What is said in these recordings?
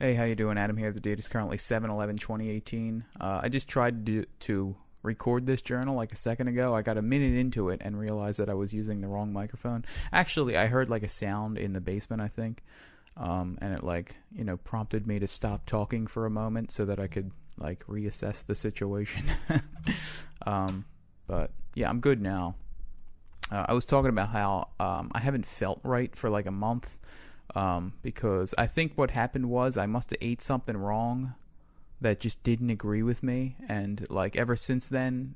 Hey, how you doing? Adam here. The date is currently 7/11/2018. I just tried to record this journal like a second ago. I got a minute into it and realized that I was using the wrong microphone. Actually, I heard like a sound in the basement, I think, and it prompted me to stop talking for a moment so that I could like reassess the situation. But yeah, I'm good now. I was talking about how I haven't felt right for like a month. Because I think what happened was I must have ate something wrong that just didn't agree with me, and like ever since then,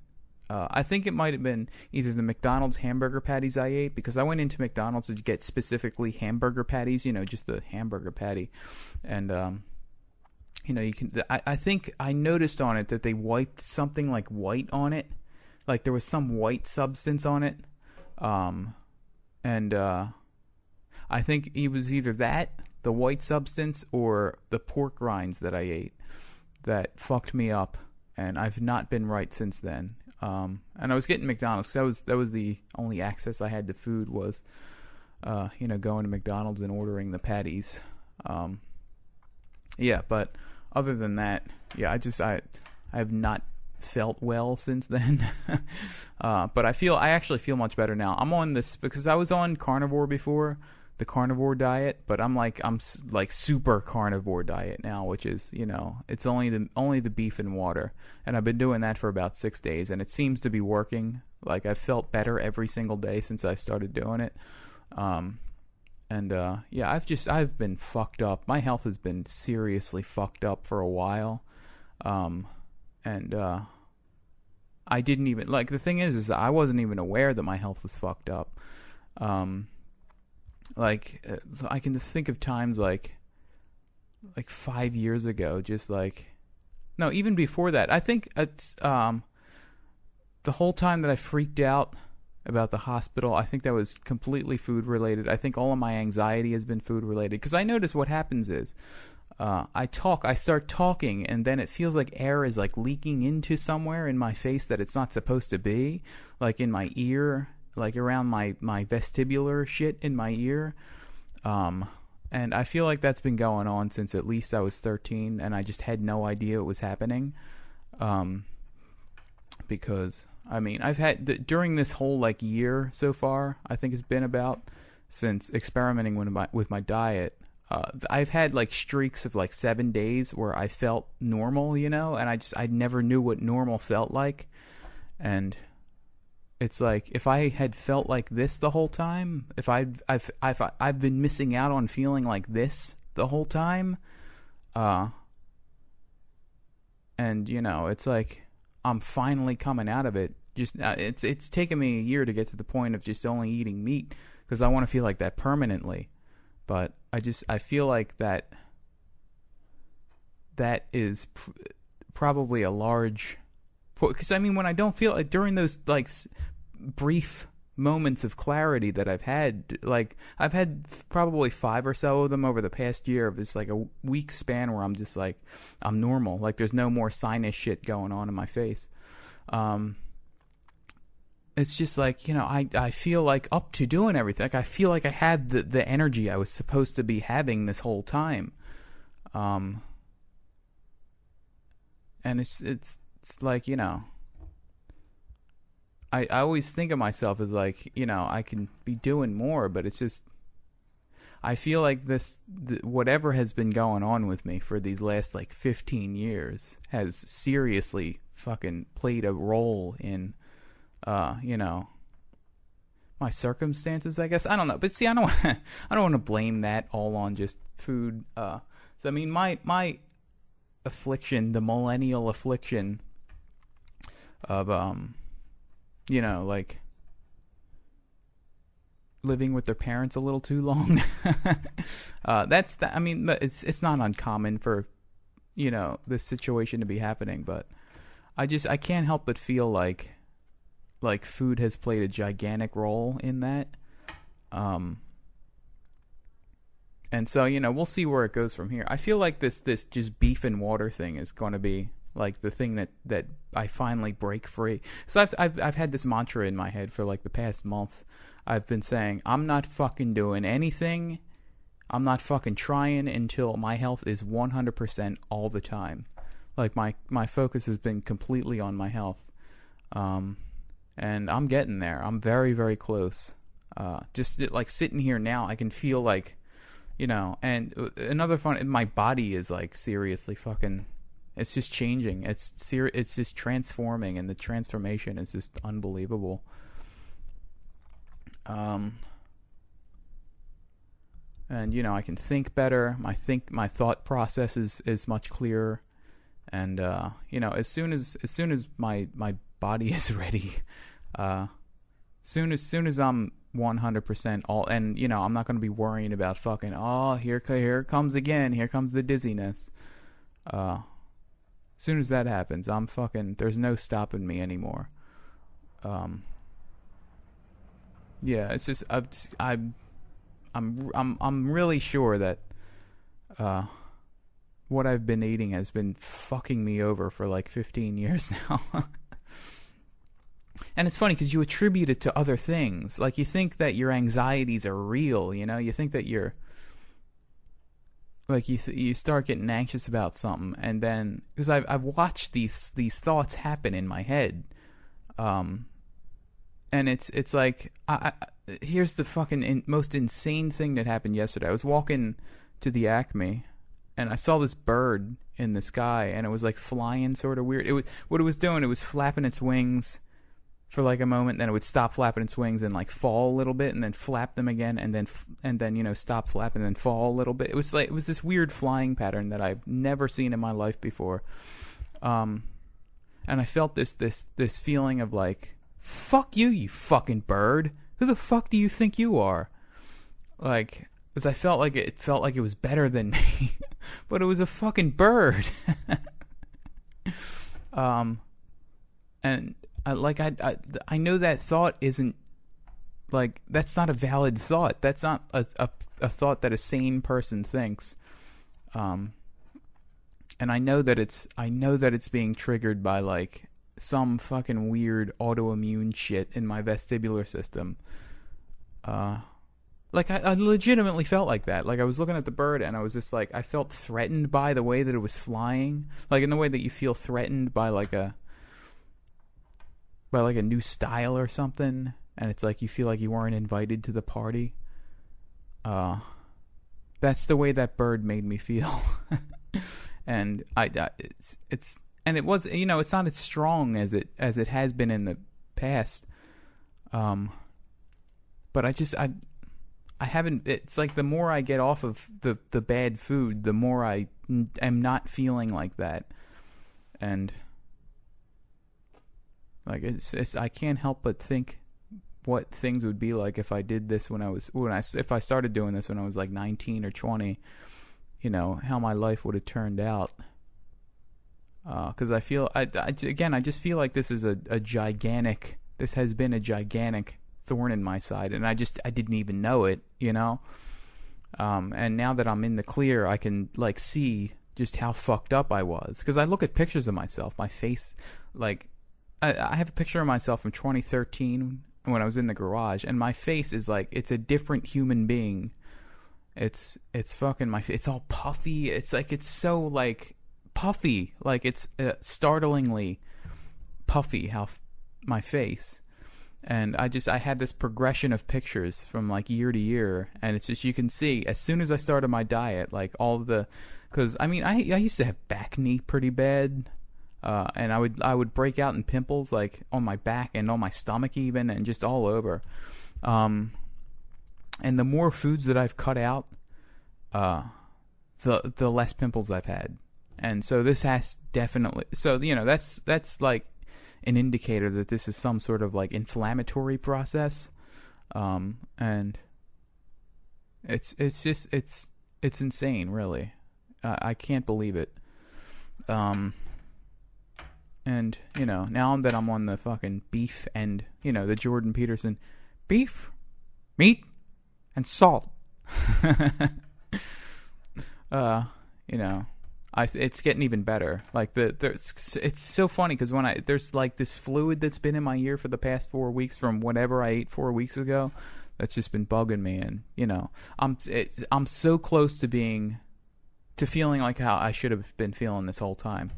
I think it might have been either the McDonald's hamburger patties I ate, because I went into McDonald's to get specifically hamburger patties, just the hamburger patty, and you can. I think I noticed on it that they wiped something like white on it, like there was some white substance on it, and I think it was either that, the white substance, or the pork rinds that I ate that fucked me up, and I've not been right since then. And I was getting McDonald's. That was the only access I had to food was, going to McDonald's and ordering the patties. Yeah, but other than that, yeah, I have not felt well since then. But I actually feel much better now. I'm on this because I was on Carnivore before. The carnivore diet, but I'm super carnivore diet now, which is, it's only the beef and water, and I've been doing that for about 6 days, and it seems to be working. Like I've felt better every single day since I started doing it. Yeah, I've been fucked up. My health has been seriously fucked up for a while. I didn't even, the thing is I wasn't even aware that my health was fucked up. I can think of times like 5 years ago, no, even before that. I think it's the whole time that I freaked out about the hospital, I think that was completely food related. I think all of my anxiety has been food related, because I notice what happens is I start talking, and then it feels like air is like leaking into somewhere in my face that it's not supposed to be, like in my ear, like around my vestibular shit in my ear. And I feel like that's been going on since at least I was 13, and I just had no idea it was happening. Because, I've had, during this whole year so far, I think it's been about, since experimenting with my diet, I've had streaks of 7 days where I felt normal, and I never knew what normal felt like. And it's like, if I had felt like this the whole time, if I've been missing out on feeling like this the whole time, and it's like I'm finally coming out of it. Just it's taken me a year to get to the point of just only eating meat, because I want to feel like that permanently. But I feel like that is probably a large. Because when I don't feel during those brief moments of clarity that I've had probably 5 or so of them over the past year, of just a week span where I'm just I'm normal, there's no more sinus shit going on in my face. It's just I feel like up to doing everything. I feel like I had the energy I was supposed to be having this whole time. And it's I always think of myself as I can be doing more, but it's just, I feel like whatever has been going on with me for these last 15 years has seriously fucking played a role in, my circumstances, I guess. I don't know, but see, I don't want to blame that all on just food. So my affliction, the millennial affliction of living with their parents a little too long. It's not uncommon for this situation to be happening, but I can't help but feel like food has played a gigantic role in that. And so we'll see where it goes from here. I feel like this just beef and water thing is going to be the thing that I finally break free. So I've had this mantra in my head for the past month. I've been saying, I'm not fucking doing anything I'm not fucking trying until my health is 100% all the time. Like, my focus has been completely on my health. And I'm getting there. I'm very, very close. Just like sitting here now, I can feel like, you know, and another fun, my body is like seriously fucking, it's just changing. It's just transforming, and the transformation is just unbelievable. And, you know, I can think better. My thought process is much clearer. And, you know, as soon as my body is ready, soon as I'm 100% all, and, you know, I'm not going to be worrying about fucking, oh, here it comes again. Here comes the dizziness. As soon as that happens, I'm fucking, there's no stopping me anymore. Yeah, it's just, I'm really sure that what I've been eating has been fucking me over for like 15 years now. And it's funny because you attribute it to other things. Like, you think that your anxieties are real, you know? You think that you're, like, you start getting anxious about something, and then, because I've watched these thoughts happen in my head, and it's like, here's the fucking most insane thing that happened yesterday. I was walking to the Acme, and I saw this bird in the sky, and it was like flying sort of weird. What it was doing, it was flapping its wings for like a moment, then it would stop flapping its wings and like fall a little bit, and then flap them again, and then you know, stop flapping and then fall a little bit. It was this weird flying pattern that I've never seen in my life before. And I felt this feeling of like, fuck you, you fucking bird. Who the fuck do you think you are? Like, because I felt like it was better than me, but it was a fucking bird. And I know that thought isn't, like, that's not a valid thought. That's not a thought that a sane person thinks. And I know that it's being triggered by like some fucking weird autoimmune shit in my vestibular system. Like, I legitimately felt like that. Like, I was looking at the bird, and I was just like, I felt threatened by the way that it was flying. Like, in the way that you feel threatened by like a new style or something, and it's like you feel like you weren't invited to the party. That's the way that bird made me feel. And and it was, you know, it's not as strong as it has been in the past. But I haven't, it's like the more I get off of the bad food, the more I am not feeling like that. And like, it's I can't help but think what things would be like if I did this if I started doing this when I was like 19 or 20, you know, how my life would have turned out. Because I feel, I just feel like this is this has been a gigantic thorn in my side, and I didn't even know it, you know? And now that I'm in the clear, I can like see just how fucked up I was. Because I look at pictures of myself, my face, like, I have a picture of myself from 2013 when I was in the garage, and my face is like, it's a different human being. It's fucking it's all puffy. It's like, it's so like puffy, like it's startlingly puffy how my face. And I had this progression of pictures from like year to year, and it's just, you can see as soon as I started my diet, like all the, because I mean I used to have back knee pretty bad. And I would break out in pimples like on my back and on my stomach even, and just all over. And the more foods that I've cut out, the less pimples I've had. And so this has definitely, so, you know, that's like an indicator that this is some sort of like inflammatory process. And it's insane, really. I can't believe it. And, you know, now that I'm on the fucking beef and, you know, the Jordan Peterson, beef, meat, and salt. You know, it's getting even better. Like, it's so funny because there's like this fluid that's been in my ear for the past 4 weeks from whatever I ate 4 weeks ago. that's just been bugging me. And I'm so close to feeling like how I should have been feeling this whole time.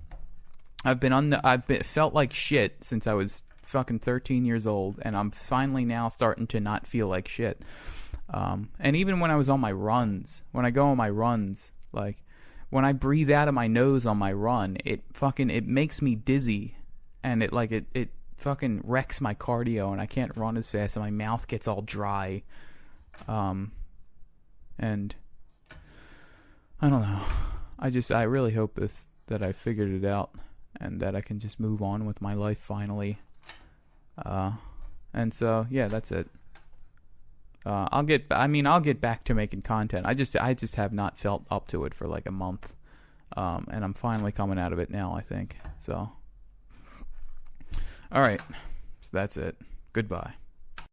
I've felt like shit since I was fucking 13 years old, and I'm finally now starting to not feel like shit. And even when I was on my runs, when I go on my runs, like when I breathe out of my nose on my run, it makes me dizzy, and it fucking wrecks my cardio, and I can't run as fast, and my mouth gets all dry. And I don't know. I really hope that I figured it out, and that I can just move on with my life finally. And so yeah, that's it. I'll get back to making content. I just have not felt up to it for like a month. And I'm finally coming out of it now, I think. So all right. So that's it. Goodbye.